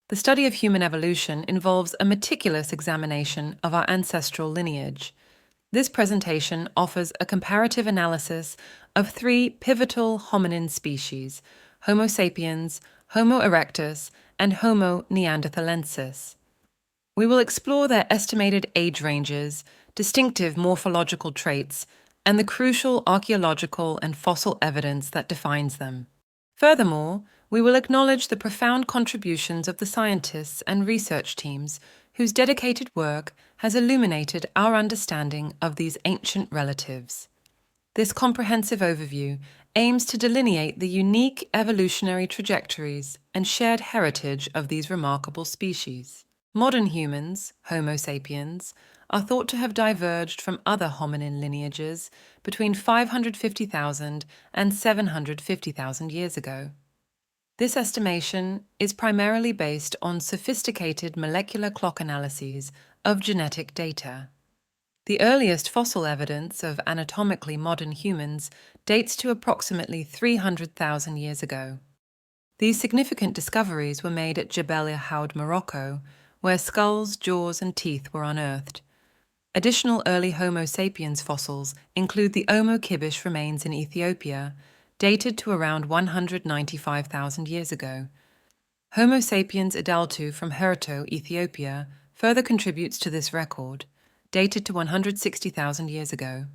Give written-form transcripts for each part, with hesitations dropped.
The study of human evolution involves a meticulous examination of our ancestral lineage. This presentation offers a comparative analysis of three pivotal hominin species: Homo sapiens, Homo erectus, and Homo neanderthalensis. We will explore their estimated age ranges, distinctive morphological traits, and the crucial archaeological and fossil evidence that defines them. Furthermore, we will acknowledge the profound contributions of the scientists and research teams whose dedicated work has illuminated our understanding of these ancient relatives. This comprehensive overview aims to delineate the unique evolutionary trajectories and shared heritage of these remarkable species. Modern humans, Homo sapiens, are thought to have diverged from other hominin lineages between 550,000 and 750,000 years ago. This estimation is primarily based on sophisticated molecular clock analyses of genetic data. The earliest fossil evidence of anatomically modern humans dates to approximately 300,000 years ago. These significant discoveries were made at Jebel Irhoud, Morocco, where skulls, jaws, and teeth were unearthed. Additional early Homo sapiens fossils include the Omo Kibish remains in Ethiopia, dated to around 195,000 years ago. Homo sapiens idaltu from Herto, Ethiopia, further contributes to this record, dated to 160,000 years ago.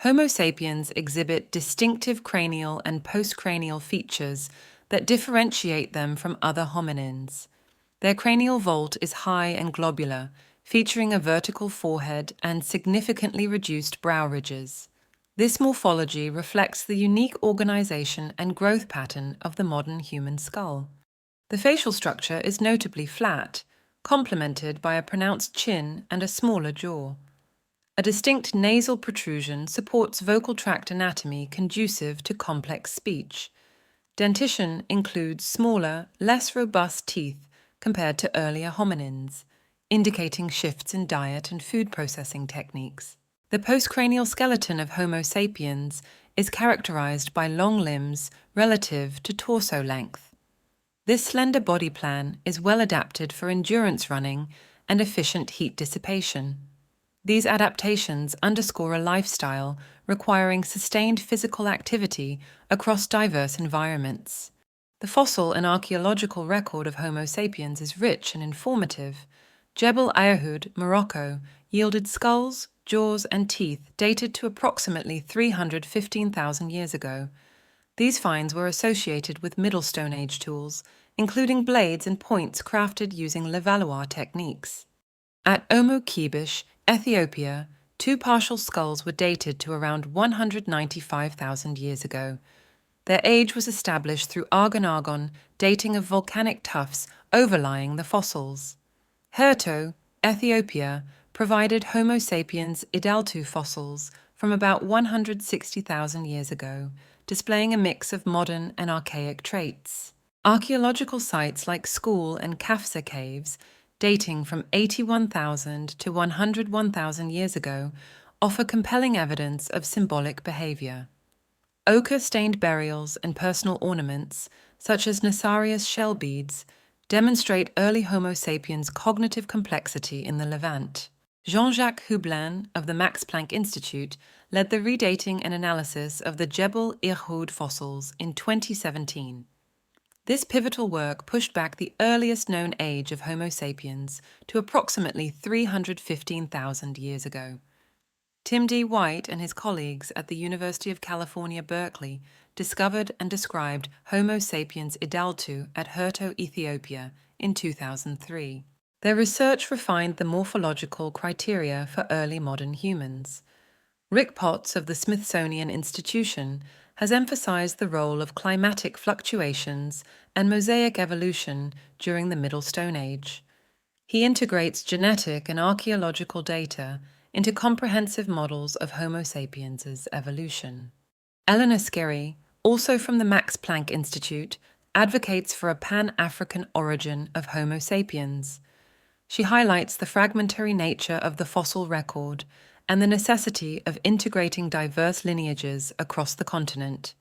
Homo sapiens exhibit distinctive cranial and postcranial features that differentiate them from other hominins. Their cranial vault is high and globular, featuring a vertical forehead and significantly reduced brow ridges. This morphology reflects the unique organization and growth pattern of the modern human skull. The facial structure is notably flat, complemented by a pronounced chin and a smaller jaw. A distinct nasal protrusion supports vocal tract anatomy conducive to complex speech. Dentition includes smaller, less robust teeth compared to earlier hominins, indicating shifts in diet and food processing techniques. The postcranial skeleton of Homo sapiens is characterized by long limbs relative to torso length. This slender body plan is well adapted for endurance running and efficient heat dissipation. These adaptations underscore a lifestyle requiring sustained physical activity across diverse environments. The fossil and archaeological record of Homo sapiens is rich and informative. Jebel Irhoud, Morocco, yielded skulls, jaws, and teeth dated to approximately 315,000 years ago. These finds were associated with Middle Stone Age tools, including blades and points crafted using Levallois techniques. At Omo Kibish, Ethiopia, two partial skulls were dated to around 195,000 years ago. Their age was established through argon dating of volcanic tuffs overlying the fossils. Herto, Ethiopia, provided Homo sapiens idaltu fossils from about 160,000 years ago, displaying a mix of modern and archaic traits. Archaeological sites like School and Kafsa caves, dating from 81,000 to 101,000 years ago, offer compelling evidence of symbolic behavior. Ochre-stained burials and personal ornaments, such as Nassarius shell beads, demonstrate early Homo sapiens' cognitive complexity in the Levant. Jean-Jacques Hublin of the Max Planck Institute led the redating and analysis of the Jebel Irhoud fossils in 2017. This pivotal work pushed back the earliest known age of Homo sapiens to approximately 315,000 years ago. Tim D. White and his colleagues at the University of California, Berkeley, discovered and described Homo sapiens idaltu at Herto, Ethiopia, in 2003. Their research refined the morphological criteria for early modern humans. Rick Potts of the Smithsonian Institution has emphasized the role of climatic fluctuations and mosaic evolution during the Middle Stone Age. He integrates genetic and archaeological data into comprehensive models of Homo sapiens' evolution. Eleanor Skerry, also from the Max Planck Institute, advocates for a Pan-African origin of Homo sapiens. She highlights the fragmentary nature of the fossil record and the necessity of integrating diverse lineages across the continent.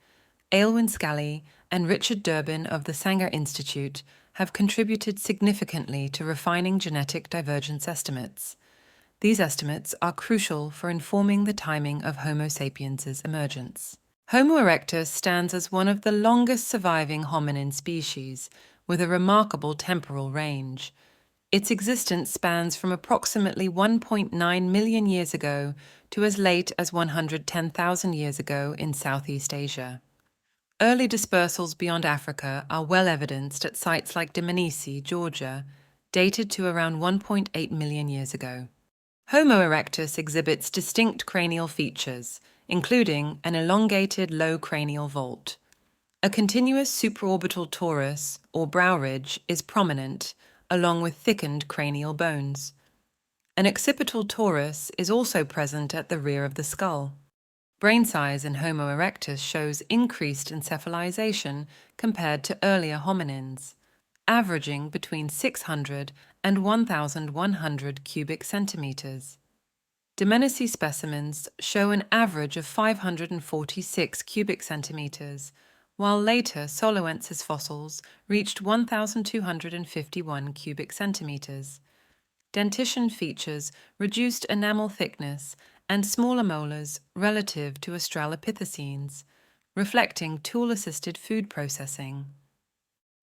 Aylwin Scally and Richard Durbin of the Sanger Institute have contributed significantly to refining genetic divergence estimates. These estimates are crucial for informing the timing of Homo sapiens' emergence. Homo erectus stands as one of the longest surviving hominin species, with a remarkable temporal range. Its existence spans from approximately 1.9 million years ago to as late as 110,000 years ago in Southeast Asia. Early dispersals beyond Africa are well evidenced at sites like Dmanisi, Georgia, dated to around 1.8 million years ago. Homo erectus exhibits distinct cranial features, including an elongated low cranial vault. A continuous supraorbital torus, or brow ridge, is prominent, along with thickened cranial bones. An occipital torus is also present at the rear of the skull. Brain size in Homo erectus shows increased encephalization compared to earlier hominins, averaging between 600 and 1,100 cubic centimeters. Dmanisi specimens show an average of 546 cubic centimeters, while later Soloensis fossils reached 1,251 cubic centimeters. Dentition features reduced enamel thickness and smaller molars relative to Australopithecines, reflecting tool-assisted food processing.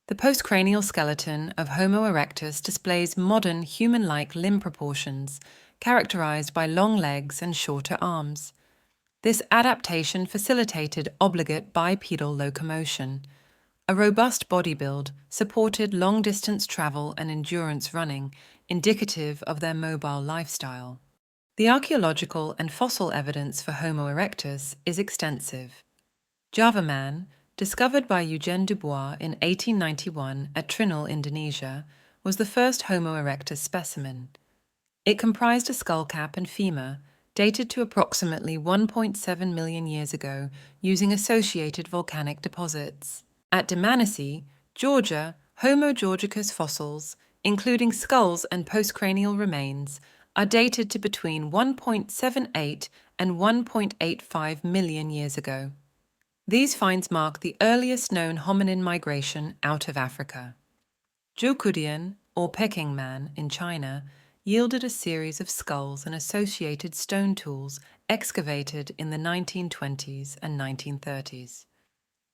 The postcranial skeleton of Homo erectus displays modern human-like limb proportions, characterized by long legs and shorter arms. This adaptation facilitated obligate bipedal locomotion. A robust body build supported long-distance travel and endurance running, indicative of their mobile lifestyle. The archaeological and fossil evidence for Homo erectus is extensive. Java man, discovered by Eugène Dubois in 1891 at Trinil, Indonesia, was the first Homo erectus specimen. It comprised a skullcap and femur, dated to approximately 1.7 million years ago using associated volcanic deposits. At Dmanisi, Georgia, Homo georgicus fossils, including skulls and postcranial remains, are dated to between 1.78 and 1.85 million years ago. These finds mark the earliest known hominin migration out of Africa. Zhoukoudian, or Peking man, in China, yielded a series of skulls and associated stone tools excavated in the 1920s and 1930s.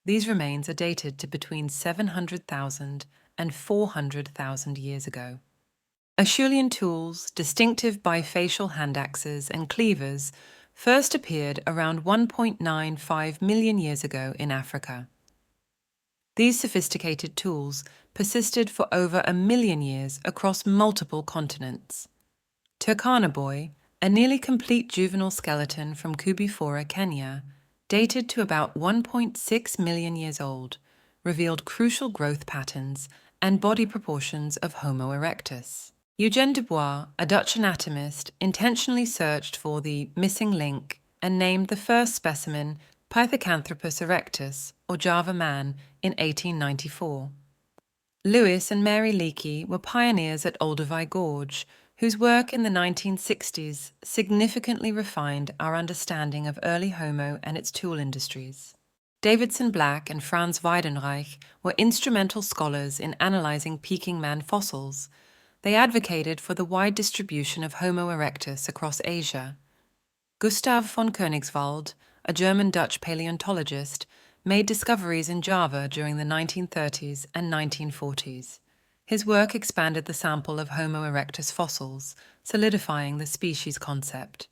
These remains are dated to between 700,000 and 400,000 years ago. Acheulean tools, distinctive bifacial handaxes and cleavers, first appeared around 1.95 million years ago in Africa. These sophisticated tools persisted for over 1 million years across multiple continents. Turkana boy, a nearly complete juvenile skeleton from Kubifora, Kenya, dated to about 1.6 million years old, revealed crucial growth patterns and body proportions of Homo erectus. Eugène Dubois, a Dutch anatomist, intentionally searched for the missing link and named the first specimen Pithecanthropus erectus, or Java man, in 1894. Lewis and Mary Leakey were pioneers at Olduvai Gorge, whose work in the 1960s significantly refined our understanding of early Homo and its tool industries. Davidson Black and Franz Weidenreich were instrumental scholars in analyzing Peking man fossils. They advocated for the wide distribution of Homo erectus across Asia. Gustav von Königswald, a German-Dutch paleontologist, made discoveries in Java during the 1930s and 1940s. His work expanded the sample of Homo erectus fossils, solidifying the species concept.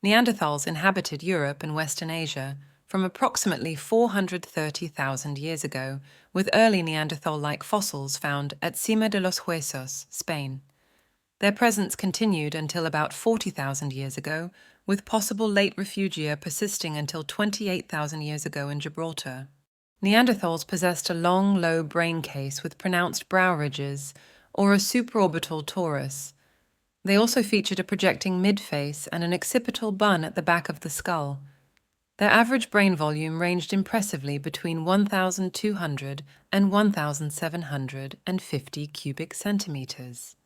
Neanderthals inhabited Europe and Western Asia from approximately 430,000 years ago, with early Neanderthal-like fossils found at Cima de los Huesos, Spain. Their presence continued until about 40,000 years ago, with possible late refugia persisting until 28,000 years ago in Gibraltar. Neanderthals possessed a long, low brain case with pronounced brow ridges, or a supraorbital torus. They also featured a projecting midface and an occipital bun at the back of the skull. Their average brain volume ranged impressively between 1,200 and 1,750 cubic centimeters.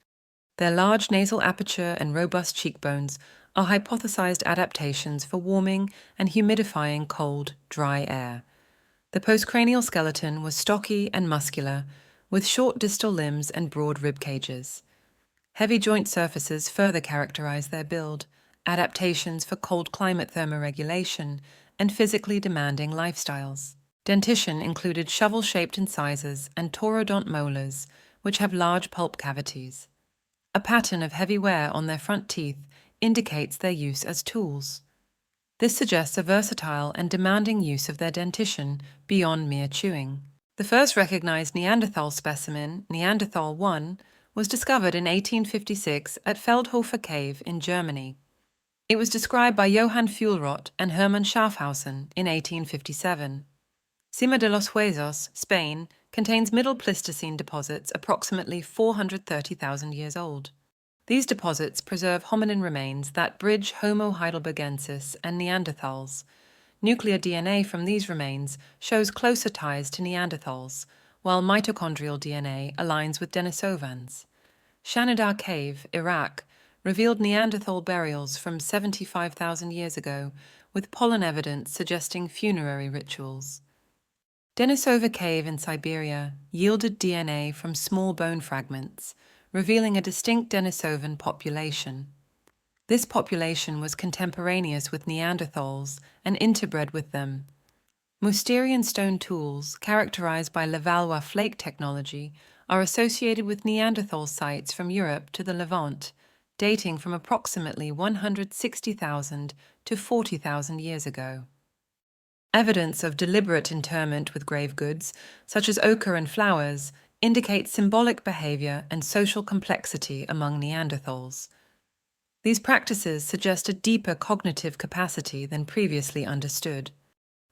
Their large nasal aperture and robust cheekbones are hypothesized adaptations for warming and humidifying cold, dry air. The postcranial skeleton was stocky and muscular, with short distal limbs and broad rib cages. Heavy joint surfaces further characterize their build, adaptations for cold climate thermoregulation, and physically demanding lifestyles. Dentition included shovel-shaped incisors and taurodont molars, which have large pulp cavities. A pattern of heavy wear on their front teeth indicates their use as tools. This suggests a versatile and demanding use of their dentition beyond mere chewing. The first recognized Neanderthal specimen, Neanderthal 1, was discovered in 1856 at Feldhofer Cave in Germany. It was described by Johann Fuhlrott and Hermann Schaffhausen in 1857. Cima de los Huesos, Spain, contains Middle Pleistocene deposits approximately 430,000 years old. These deposits preserve hominin remains that bridge Homo heidelbergensis and Neanderthals. Nuclear DNA from these remains shows closer ties to Neanderthals, while mitochondrial DNA aligns with Denisovans. Shanidar Cave, Iraq, revealed Neanderthal burials from 75,000 years ago, with pollen evidence suggesting funerary rituals. Denisova Cave in Siberia yielded DNA from small bone fragments, revealing a distinct Denisovan population. This population was contemporaneous with Neanderthals and interbred with them. Mousterian stone tools, characterized by Levallois flake technology, are associated with Neanderthal sites from Europe to the Levant, dating from approximately 160,000 to 40,000 years ago. Evidence of deliberate interment with grave goods, such as ochre and flowers, indicates symbolic behavior and social complexity among Neanderthals. These practices suggest a deeper cognitive capacity than previously understood.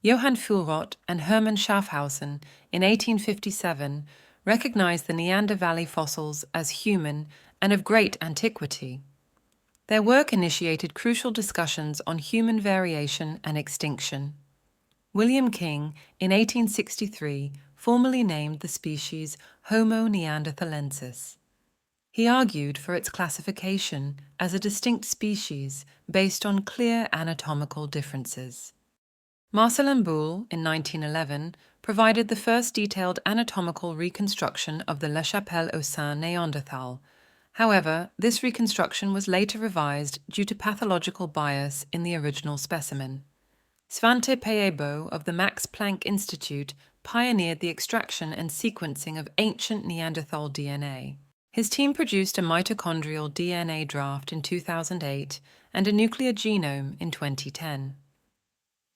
Johann Fuhlrott and Hermann Schaffhausen in 1857 recognized the Neander Valley fossils as human and of great antiquity. Their work initiated crucial discussions on human variation and extinction. William King, in 1863, formally named the species Homo neanderthalensis. He argued for its classification as a distinct species based on clear anatomical differences. Marcelin Boule, in 1911, provided the first detailed anatomical reconstruction of the La Chapelle-aux-Saints Neanderthal. However, this reconstruction was later revised due to pathological bias in the original specimen. Svante Pääbo of the Max Planck Institute pioneered the extraction and sequencing of ancient Neanderthal DNA. His team produced a mitochondrial DNA draft in 2008 and a nuclear genome in 2010.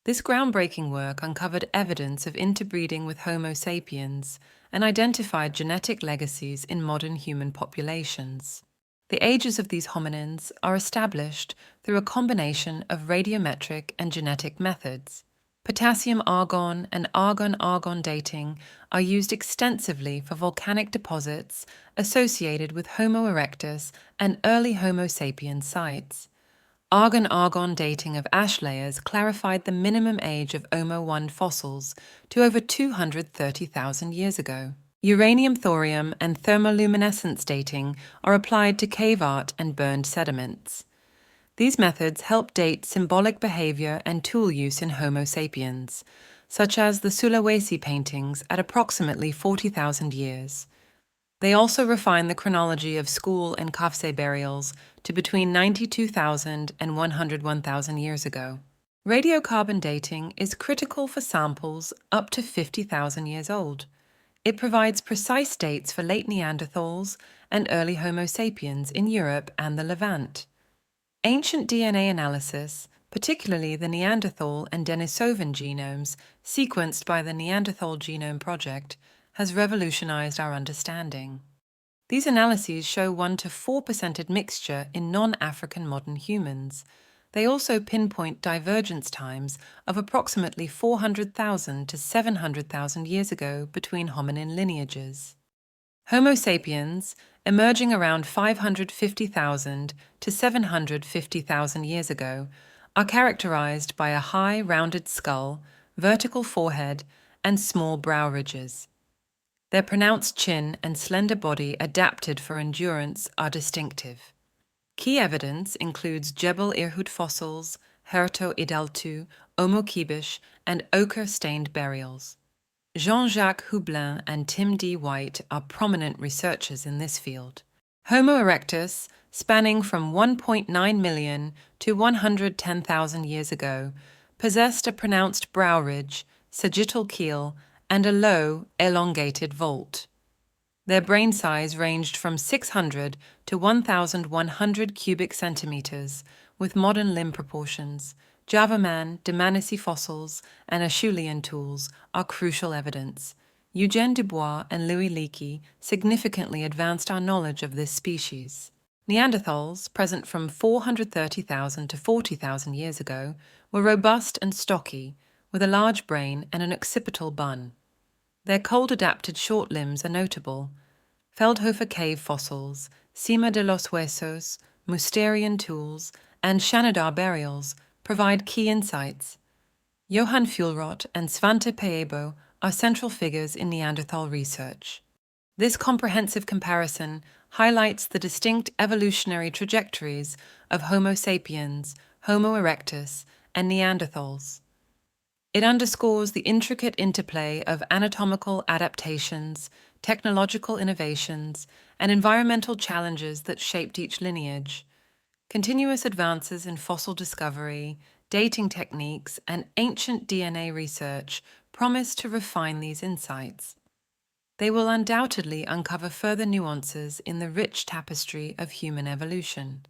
This groundbreaking work uncovered evidence of interbreeding with Homo sapiens and identified genetic legacies in modern human populations. The ages of these hominins are established through a combination of radiometric and genetic methods. Potassium-argon and argon-argon dating are used extensively for volcanic deposits associated with Homo erectus and early Homo sapiens sites. Argon-argon dating of ash layers clarified the minimum age of Omo 1 fossils to over 230,000 years ago. Uranium-thorium and thermoluminescence dating are applied to cave art and burned sediments. These methods help date symbolic behavior and tool use in Homo sapiens, such as the Sulawesi paintings at approximately 40,000 years. They also refine the chronology of school and Kafse burials to between 92,000 and 101,000 years ago. Radiocarbon dating is critical for samples up to 50,000 years old. It provides precise dates for late Neanderthals and early Homo sapiens in Europe and the Levant. Ancient DNA analysis, particularly the Neanderthal and Denisovan genomes sequenced by the Neanderthal Genome Project, has revolutionized our understanding. These analyses show 1 to 4% admixture in non-African modern humans. They also pinpoint divergence times of approximately 400,000 to 700,000 years ago between hominin lineages. Homo sapiens, emerging around 550,000 to 750,000 years ago, are characterized by a high rounded skull, vertical forehead, and small brow ridges. Their pronounced chin and slender body adapted for endurance are distinctive. Key evidence includes Jebel Irhoud fossils, Herto idaltu, Omo Kibish, and ochre-stained burials. Jean-Jacques Houblin and Tim D. White are prominent researchers in this field. Homo erectus, spanning from 1.9 million to 110,000 years ago, possessed a pronounced brow ridge, sagittal keel, and a low, elongated vault. Their brain size ranged from 600 to 1,100 cubic centimeters, with modern limb proportions. Java man, Dmanisi fossils, and Acheulean tools are crucial evidence. Eugène Dubois and Louis Leakey significantly advanced our knowledge of this species. Neanderthals, present from 430,000 to 40,000 years ago, were robust and stocky, with a large brain and an occipital bun. Their cold-adapted short limbs are notable. Feldhofer cave fossils, Cima de los Huesos, Mousterian tools, and Shanidar burials provide key insights. Johann Fuhlrott and Svante Paabo are central figures in Neanderthal research. This comprehensive comparison highlights the distinct evolutionary trajectories of Homo sapiens, Homo erectus, and Neanderthals. It underscores the intricate interplay of anatomical adaptations, technological innovations, and environmental challenges that shaped each lineage. Continuous advances in fossil discovery, dating techniques, and ancient DNA research promise to refine these insights. They will undoubtedly uncover further nuances in the rich tapestry of human evolution.